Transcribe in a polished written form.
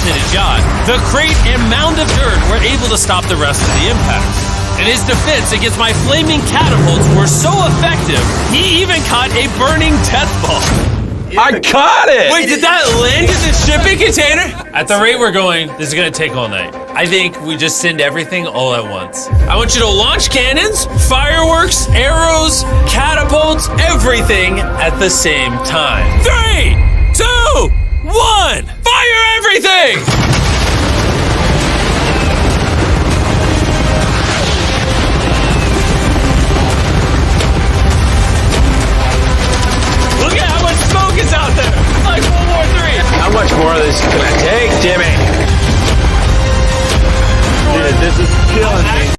hit his yacht, the crate and mound of dirt were able to stop the rest of the impact. And his defense against my flaming catapults were so effective, he even caught a burning death ball. I caught it! Wait, did that land in the shipping container? At the rate we're going, this is gonna take all night. I think we just send everything all at once. I want you to launch cannons, fireworks, arrows, catapults, everything at the same time. 3, 2, 1, fire everything!